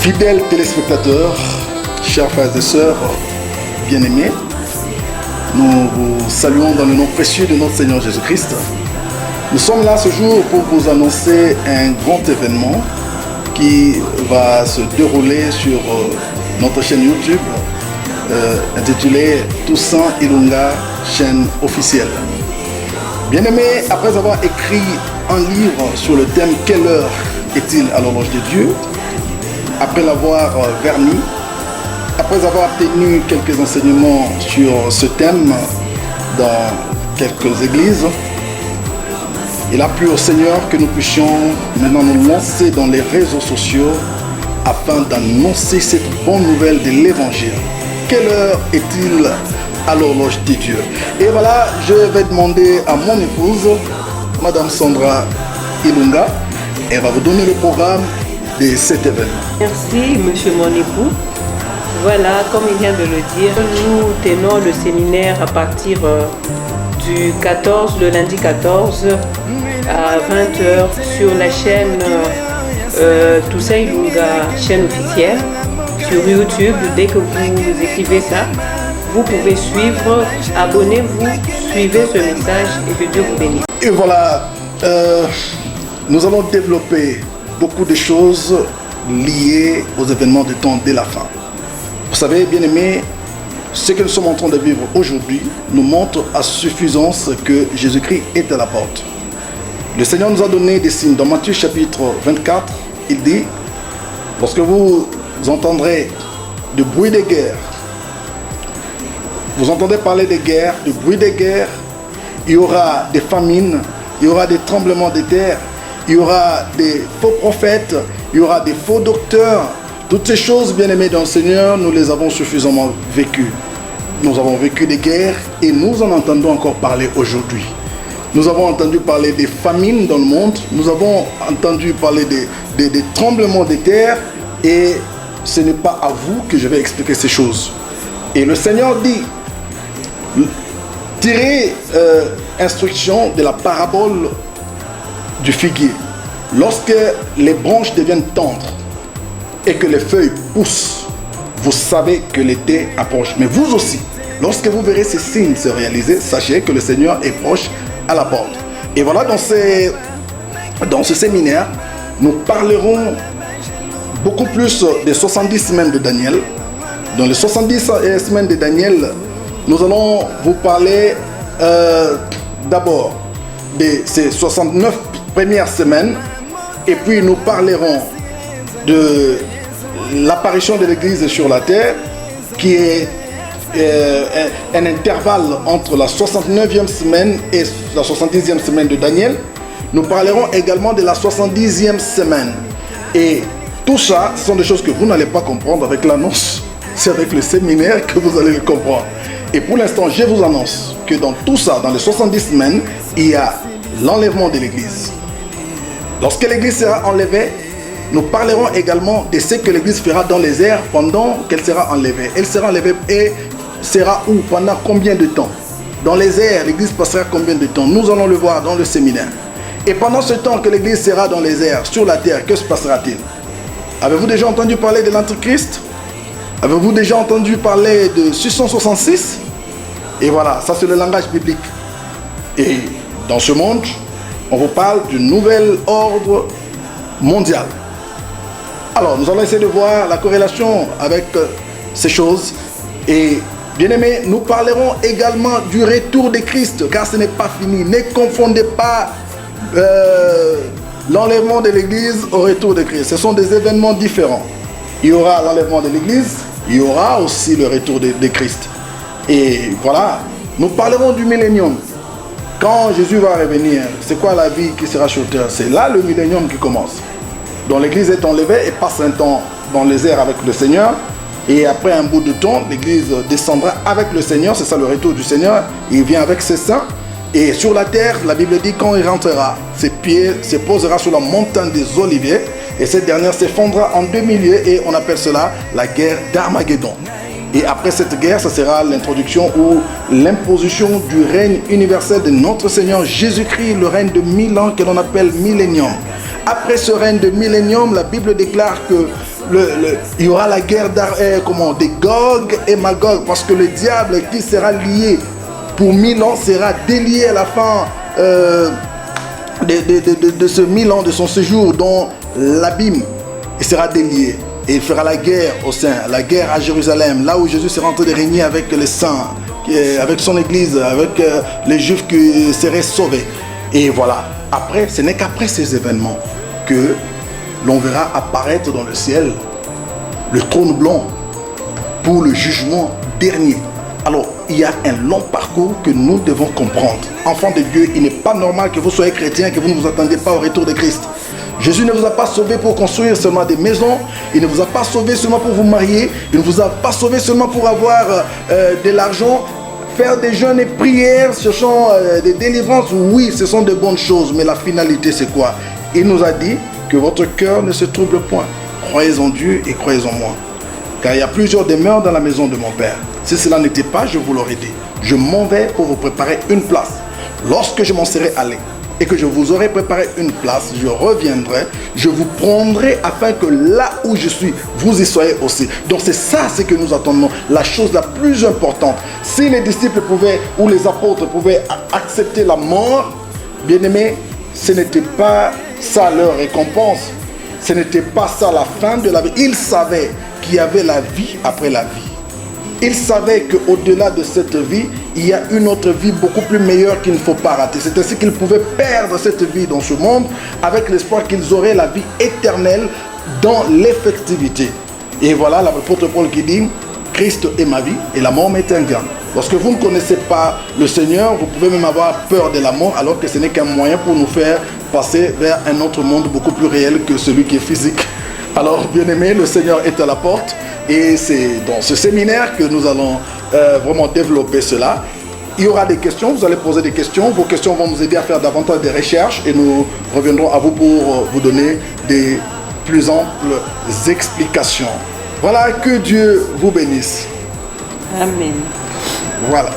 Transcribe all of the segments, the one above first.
Fidèles téléspectateurs, chers frères et sœurs bien-aimés, nous vous saluons dans le nom précieux de notre Seigneur Jésus-Christ. Nous sommes là ce jour pour vous annoncer un grand événement qui va se dérouler sur notre chaîne YouTube intitulée Toussaint Ilunga, chaîne officielle. Bien-aimés, après avoir écrit un livre sur le thème « Quelle heure est-il à l'horloge de Dieu ?», après l'avoir verni, après avoir tenu quelques enseignements sur ce thème dans quelques églises, il a plu au Seigneur que nous puissions maintenant nous lancer dans les réseaux sociaux afin d'annoncer cette bonne nouvelle de l'Évangile. Quelle heure est-il à l'horloge de Dieu? Et voilà, je vais demander à mon épouse, Madame Sandra Ilunga, elle va vous donner le programme de cet événement. Merci, monsieur mon époux. Voilà, comme il vient de le dire, nous tenons le séminaire à partir du 14, le lundi 14 à 20h sur la chaîne Toussaint Ilunga, chaîne officielle, sur YouTube. Dès que vous écrivez ça, vous pouvez suivre, abonnez-vous, suivez ce message et que Dieu vous bénisse. Et voilà, nous allons développer beaucoup de choses liées aux événements du temps de la fin. Vous savez, bien-aimés, ce que nous sommes en train de vivre aujourd'hui nous montre à suffisance que Jésus-Christ est à la porte. Le Seigneur nous a donné des signes. Dans Matthieu chapitre 24, il dit, lorsque vous entendrez du bruit des guerres, vous entendez parler des guerres, du bruit des guerres, il y aura des famines, il y aura des tremblements de terre, il y aura des faux prophètes, il y aura des faux docteurs. Toutes ces choses, bien-aimés dans le Seigneur, nous les avons suffisamment vécues. Nous avons vécu des guerres et nous en entendons encore parler aujourd'hui. Nous avons entendu parler des famines dans le monde, nous avons entendu parler des tremblements de terre et ce n'est pas à vous que je vais expliquer ces choses. Et le Seigneur dit, tirez instruction de la parabole du figuier. Lorsque les branches deviennent tendres et que les feuilles poussent, vous savez que l'été approche. Mais vous aussi, lorsque vous verrez ces signes se réaliser, sachez que le Seigneur est proche à la porte. Et voilà, dans ce séminaire, nous parlerons beaucoup plus des 70 semaines de Daniel. Dans les 70 semaines de Daniel, nous allons vous parler d'abord de ces 69 premières semaines, et puis nous parlerons de l'apparition de l'Église sur la terre, qui est un intervalle entre la 69e semaine et la 70e semaine de Daniel. Nous parlerons également de la 70e semaine. Et tout ça, ce sont des choses que vous n'allez pas comprendre avec l'annonce. C'est avec le séminaire que vous allez le comprendre. Et pour l'instant, je vous annonce que dans tout ça, dans les 70 semaines, il y a l'enlèvement de l'Église. Lorsque l'Église sera enlevée, nous parlerons également de ce que l'Église fera dans les airs pendant qu'elle sera enlevée. Elle sera enlevée et sera où? Pendant combien de temps? Dans les airs, l'Église passera combien de temps? Nous allons le voir dans le séminaire. Et pendant ce temps que l'Église sera dans les airs, sur la terre, que se passera-t-il? Avez-vous déjà entendu parler de l'Antichrist? Avez-vous déjà entendu parler de 666? Et voilà, ça c'est le langage biblique. Et dans ce monde, on vous parle du nouvel ordre mondial. Alors, nous allons essayer de voir la corrélation avec ces choses. Et bien aimés, nous parlerons également du retour de Christ, car ce n'est pas fini. Ne confondez pas l'enlèvement de l'Église au retour de Christ. Ce sont des événements différents. Il y aura l'enlèvement de l'Église, il y aura aussi le retour de Christ. Et voilà, nous parlerons du millénium. Quand Jésus va revenir, c'est quoi la vie qui sera sur terre? C'est là le millénium qui commence. Donc l'Église est enlevée et passe un temps dans les airs avec le Seigneur. Et après un bout de temps, l'Église descendra avec le Seigneur. C'est ça le retour du Seigneur. Il vient avec ses saints. Et sur la terre, la Bible dit, quand il rentrera, ses pieds se posera sur la montagne des Oliviers. Et cette dernière s'effondrera en deux milieux. Et on appelle cela la guerre d'Armageddon. Et après cette guerre, ça sera l'introduction ou l'imposition du règne universel de notre Seigneur Jésus-Christ, le règne de 1000 ans que l'on appelle millénium. Après ce règne de millénium, la Bible déclare que il y aura la guerre des Gog et Magog, parce que le diable qui sera lié pour 1000 ans sera délié à la fin de ce 1000 ans de son séjour dans l'abîme. Il sera délié et il fera la guerre au sein, la guerre à Jérusalem, là où Jésus sera en train de régner avec les saints, avec son église, avec les juifs qui seraient sauvés. Et voilà, après, ce n'est qu'après ces événements que l'on verra apparaître dans le ciel le trône blanc pour le jugement dernier. Alors, il y a un long parcours que nous devons comprendre. Enfants de Dieu, il n'est pas normal que vous soyez chrétiens et que vous ne vous attendiez pas au retour de Christ. Jésus ne vous a pas sauvé pour construire seulement des maisons. Il ne vous a pas sauvé seulement pour vous marier. Il ne vous a pas sauvé seulement pour avoir de l'argent. Faire des jeûnes et prières, ce sont des délivrances. Oui, ce sont de bonnes choses. Mais la finalité, c'est quoi? Il nous a dit que votre cœur ne se trouble point. Croyez en Dieu et croyez en moi. Car il y a plusieurs demeures dans la maison de mon Père. Si cela n'était pas, je vous l'aurais dit. Je m'en vais pour vous préparer une place. Lorsque je m'en serai allé et que je vous aurai préparé une place, je reviendrai, je vous prendrai afin que là où je suis, vous y soyez aussi. Donc c'est ça ce que nous attendons, la chose la plus importante. Si les disciples pouvaient, ou les apôtres pouvaient accepter la mort, bien aimés, ce n'était pas ça leur récompense. Ce n'était pas ça la fin de la vie. Ils savaient qu'il y avait la vie après la vie. Ils savaient qu'au-delà de cette vie, il y a une autre vie beaucoup plus meilleure qu'il ne faut pas rater. C'est ainsi qu'ils pouvaient perdre cette vie dans ce monde avec l'espoir qu'ils auraient la vie éternelle dans l'effectivité. Et voilà l'apôtre Paul qui dit « Christ est ma vie et la mort m'est un gain ». Lorsque vous ne connaissez pas le Seigneur, vous pouvez même avoir peur de la mort alors que ce n'est qu'un moyen pour nous faire passer vers un autre monde beaucoup plus réel que celui qui est physique. Alors, bien aimé, le Seigneur est à la porte et c'est dans ce séminaire que nous allons vraiment développer cela. Il y aura des questions, vous allez poser des questions. Vos questions vont nous aider à faire davantage de recherches et nous reviendrons à vous pour vous donner des plus amples explications. Voilà, que Dieu vous bénisse. Amen. Voilà.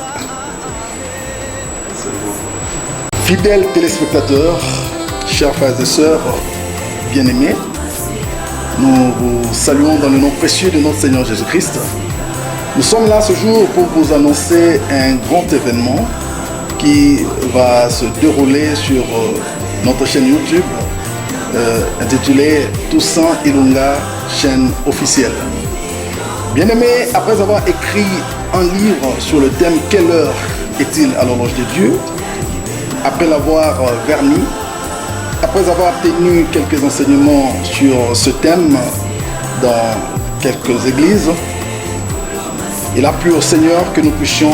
Fidèles téléspectateurs, chers frères et sœurs bien-aimés, nous vous saluons dans le nom précieux de notre Seigneur Jésus-Christ. Nous sommes là ce jour pour vous annoncer un grand événement qui va se dérouler sur notre chaîne YouTube intitulée Toussaint Ilunga, chaîne officielle. Bien-aimés, après avoir écrit un livre sur le thème « Quelle heure est-il à l'horloge de Dieu ?», après l'avoir verni, après avoir tenu quelques enseignements sur ce thème dans quelques églises, il a plu au Seigneur que nous puissions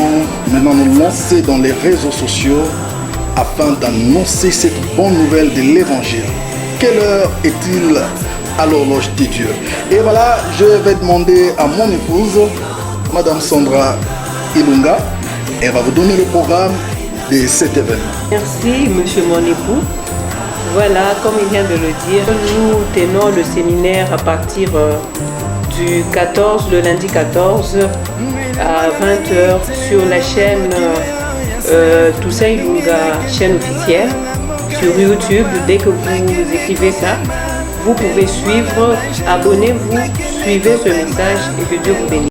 maintenant nous lancer dans les réseaux sociaux afin d'annoncer cette bonne nouvelle de l'Évangile. Quelle heure est-il à l'horloge de Dieu? Et voilà, je vais demander à mon épouse, Madame Sandra Ilunga, elle va vous donner le programme de cet événement. Merci, monsieur mon époux. Voilà, comme il vient de le dire, nous tenons le séminaire à partir du 14, le lundi 14 à 20h sur la chaîne Toussaint Ilunga, chaîne officielle, sur YouTube. Dès que vous écrivez ça, vous pouvez suivre, abonnez-vous, suivez ce message et que Dieu vous bénisse.